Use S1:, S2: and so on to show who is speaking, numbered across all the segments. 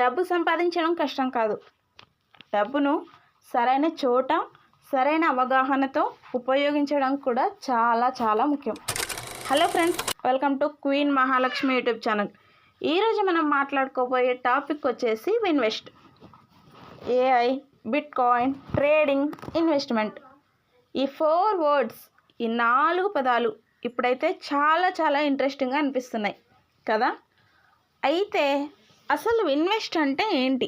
S1: డబ్బు సంపాదించడం కష్టం కాదు. డబ్బును సరైన చోట సరైన అవగాహనతో ఉపయోగించడం కూడా చాలా చాలా ముఖ్యం. Hello friends, welcome to queen Mahalakshmi YouTube channel. ఈరోజు మనం మాట్లాడుకోబోయే టాపిక్ వచ్చేసి invest, AI, bit coin, trading, investment. ఈ 4 వర్డ్స్, ఈ 4 పదాలు ఇప్పుడైతే చాలా చాలా ఇంట్రెస్టింగ్గా అనిపిస్తున్నాయి కదా. అయితే అసలు ఇన్వెస్ట్ అంటే ఏంటి,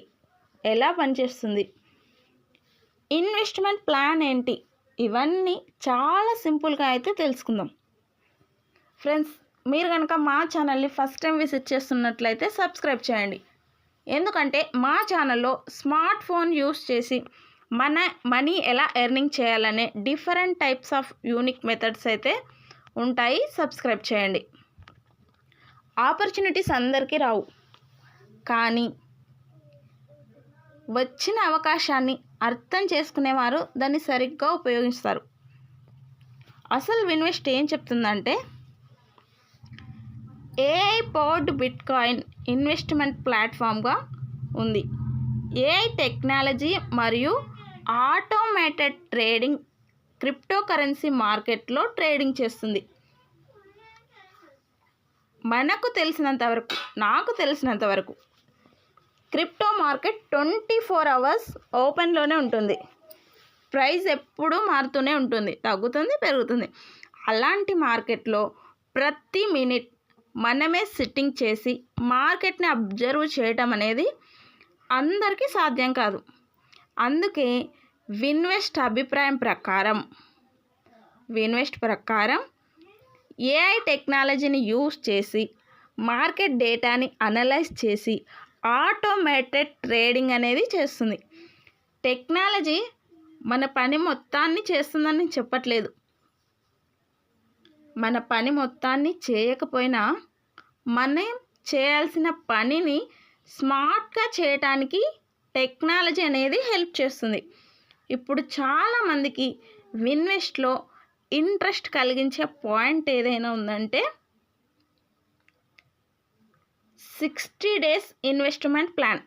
S1: ఎలా పనిచేస్తుంది, ఇన్వెస్ట్మెంట్ ప్లాన్ ఏంటి, ఇవన్నీ చాలా సింపుల్గా అయితే తెలుసుకుందాం. ఫ్రెండ్స్, మీరు కనుక మా ఛానల్ని ఫస్ట్ టైం విజిట్ చేస్తున్నట్లయితే సబ్స్క్రైబ్ చేయండి. ఎందుకంటే మా ఛానల్లో స్మార్ట్ ఫోన్ యూస్ చేసి మన మనీ ఎలా ఎర్నింగ్ చేయాలనే different types of unique methods అయితే ఉంటాయి. సబ్స్క్రైబ్ చేయండి. ఆపర్చునిటీస్ అందరికీ రావు, కానీ వచ్చిన అవకాశాన్ని అర్థం చేసుకునేవారు దాన్ని సరిగ్గా ఉపయోగిస్తారు. అసలు ఇన్వెస్ట్ ఏం చెప్తుందంటే, AI powered bitcoin investment ప్లాట్ఫామ్గా ఉంది. ఏఐ టెక్నాలజీ మరియు ఆటోమేటెడ్ ట్రేడింగ్ క్రిప్టో కరెన్సీ మార్కెట్లో ట్రేడింగ్ చేస్తుంది. నాకు తెలిసినంత వరకు క్రిప్టో మార్కెట్ 24 అవర్స్ ఓపెన్లోనే ఉంటుంది. ప్రైస్ ఎప్పుడూ మారుతూనే ఉంటుంది, తగ్గుతుంది, పెరుగుతుంది. అలాంటి మార్కెట్లో ప్రతి మినిట్ మనమే సిట్టింగ్ చేసి మార్కెట్ని అబ్జర్వ్ చేయటం అనేది అందరికీ సాధ్యం కాదు. అందుకే ఇన్వెస్ట్ ప్రకారం ఏఐ టెక్నాలజీని యూస్ చేసి మార్కెట్ డేటాని అనలైజ్ చేసి ఆటోమేటెడ్ ట్రేడింగ్ అనేది చేస్తుంది. టెక్నాలజీ మన పని మొత్తాన్ని చేస్తుందని చెప్పట్లేదు. మన పని మొత్తాన్ని చేయకపోయినా మనం చేయాల్సిన పనిని స్మార్ట్గా చేయటానికి టెక్నాలజీ అనేది హెల్ప్ చేస్తుంది. ఇప్పుడు చాలామందికి ఇన్వెస్ట్లో ఇంట్రెస్ట్ కలిగించే పాయింట్ ఏదైనా ఉందంటే 60 days ఇన్వెస్ట్మెంట్ ప్లాన్.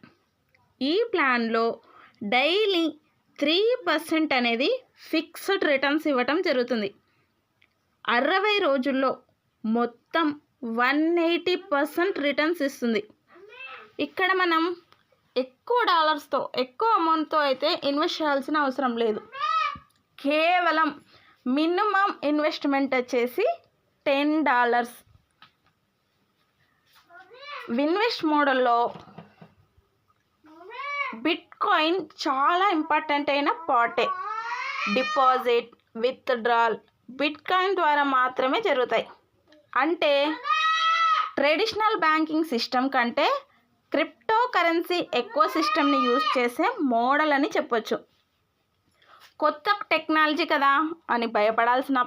S1: ఈ ప్లాన్లో డైలీ 3% అనేది ఫిక్స్డ్ రిటర్న్స్ ఇవ్వటం జరుగుతుంది. 60 రోజుల్లో మొత్తం 180% రిటర్న్స్ ఇస్తుంది. ఇక్కడ మనం ఎక్కువ డాలర్స్తో, ఎక్కువ అమౌంట్తో అయితే ఇన్వెస్ట్ చేయాల్సిన అవసరం లేదు. కేవలం మినిమం ఇన్వెస్ట్మెంట్ వచ్చేసి $10. ఇన్వెస్ట్ మోడల్లో బిట్ కాయిన్ చాలా ఇంపార్టెంట్ అయిన పార్టే. డిపాజిట్, విత్డ్రాల్ బిట్ కాయిన్ ద్వారా మాత్రమే జరుగుతాయి. అంటే ట్రెడిషనల్ బ్యాంకింగ్ సిస్టమ్ కంటే క్రిప్టో కరెన్సీ ఎక్కువ సిస్టమ్ని యూజ్ చేసే మోడల్ అని చెప్పొచ్చు. కొత్త టెక్నాలజీ కదా అని భయపడాల్సిన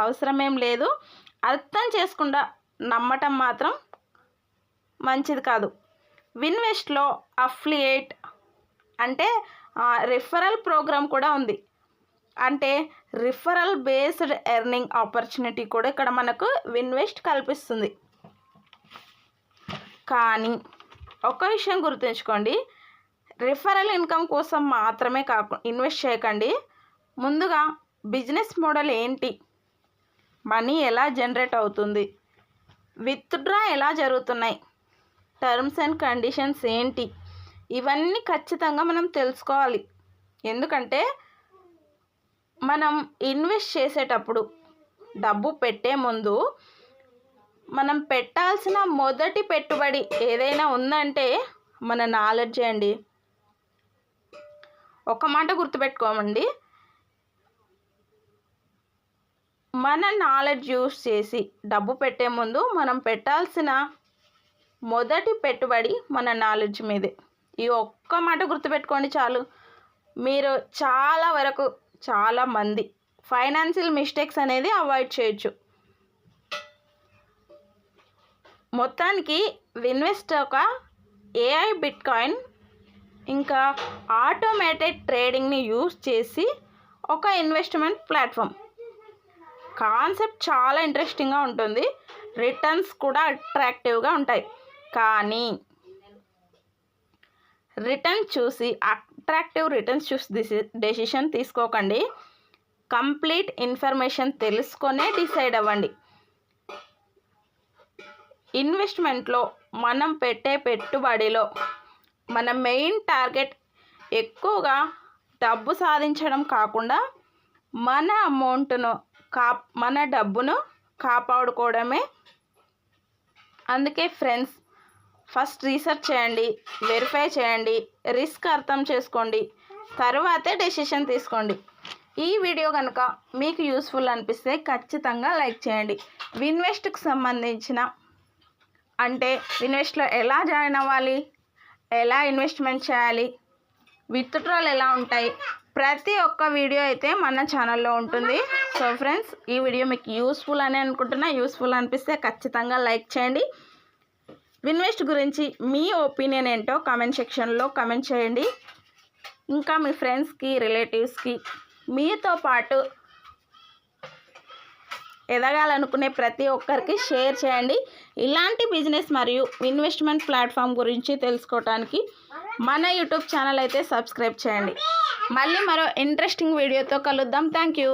S1: అవసరమేం లేదు. అర్థం చేసుకుండా నమ్మటం మాత్రం మంచిది కాదు. ఇన్వెస్ట్లో అఫిలియేట్ అంటే రిఫరల్ ప్రోగ్రామ్ కూడా ఉంది. అంటే రిఫరల్ బేస్డ్ ఎర్నింగ్ ఆపర్చునిటీ కూడా ఇక్కడ మనకు ఇన్వెస్ట్ కల్పిస్తుంది. కానీ ఒక విషయం గుర్తుంచుకోండి, రిఫరల్ ఇన్కమ్ కోసం మాత్రమే ఇన్వెస్ట్ చేయకండి. ముందుగా బిజినెస్ మోడల్ ఏంటి, మనీ ఎలా జనరేట్ అవుతుంది, విత్డ్రా ఎలా జరుగుతున్నాయి, టర్మ్స్ అండ్ కండిషన్స్ ఏంటి, ఇవన్నీ ఖచ్చితంగా మనం తెలుసుకోవాలి. ఎందుకంటే మనం ఇన్వెస్ట్ చేసేటప్పుడు డబ్బు పెట్టే ముందు మనం పెట్టాల్సిన మొదటి పెట్టుబడి ఏదైనా ఉందంటే మన నాలెడ్జ్ అండి. ఒక మాట గుర్తుపెట్టుకోమండి, మన నాలెడ్జ్ యూస్ చేసి డబ్బు పెట్టే ముందు మనం పెట్టాల్సిన మొదటి పెట్టుబడి మన నాలెడ్జ్ మీదే. ఈ ఒక్క మాట గుర్తుపెట్టుకోండి చాలు. మీరు చాలా మంది ఫైనాన్షియల్ మిస్టేక్స్ అనేది అవాయిడ్ చేయొచ్చు. మొత్తానికి ఇన్వెస్ట్ ఒక ఏఐ, బిట్ కాయిన్ ఇంకా ఆటోమేటెడ్ ట్రేడింగ్ని యూస్ చేసి ఒక ఇన్వెస్ట్మెంట్ ప్లాట్ఫామ్. కాన్సెప్ట్ చాలా ఇంట్రెస్టింగ్గా ఉంటుంది, రిటర్న్స్ కూడా అట్రాక్టివ్గా ఉంటాయి. కానీ రిటర్న్ చూసి అట్రాక్టివ్ రిటర్న్స్ చూసి డెసిషన్ తీసుకోకండి. కంప్లీట్ ఇన్ఫర్మేషన్ తెలుసుకొనే డిసైడ్ అవ్వండి. ఇన్వెస్ట్మెంట్లో మనం పెట్టే పెట్టుబడిలో మన మెయిన్ టార్గెట్ ఎక్కువగా డబ్బు సాధించడం కాకుండా మన అమౌంట్ను మన డబ్బును కాపాడుకోవడమే. అందుకే ఫ్రెండ్స్, ఫస్ట్ రీసెర్చ్ చేయండి, వెరిఫై చేయండి, రిస్క్ అర్థం చేసుకోండి, తర్వాతే డెసిషన్ తీసుకోండి. ఈ వీడియో కనుక మీకు యూస్ఫుల్ అనిపిస్తే ఖచ్చితంగా లైక్ చేయండి. ఇన్వెస్ట్కి సంబంధించిన ఇన్వెస్ట్లో ఎలా జాయిన్ అవ్వాలి, ఎలా ఇన్వెస్ట్మెంట్ చేయాలి, విత్డ్రాలు ఎలా ఉంటాయి, ప్రతి ఒక్క వీడియో అయితే మన ఛానల్లో ఉంటుంది. సో ఫ్రెండ్స్, ఈ వీడియో మీకు యూస్ఫుల్ అని అనుకుంటున్నా. యూస్ఫుల్ అనిపిస్తే ఖచ్చితంగా లైక్ చేయండి. ఇన్వెస్ట్ గురించి మీ ఒపీనియన్ ఏంటో కామెంట్ సెక్షన్లో కామెంట్ చేయండి. ఇంకా మీ ఫ్రెండ్స్కి, రిలేటివ్స్కి, మీతో పాటు ఎదగాలనుకునే ప్రతి ఒక్కరికి షేర్ చేయండి. ఇలాంటి బిజినెస్ మరియు ఇన్వెస్ట్మెంట్ ప్లాట్ఫామ్ గురించి తెలుసుకోవడానికి మన యూట్యూబ్ ఛానల్ అయితే సబ్స్క్రైబ్ చేయండి. మళ్ళీ మరో ఇంట్రెస్టింగ్ వీడియోతో కలుద్దాం. Thank you.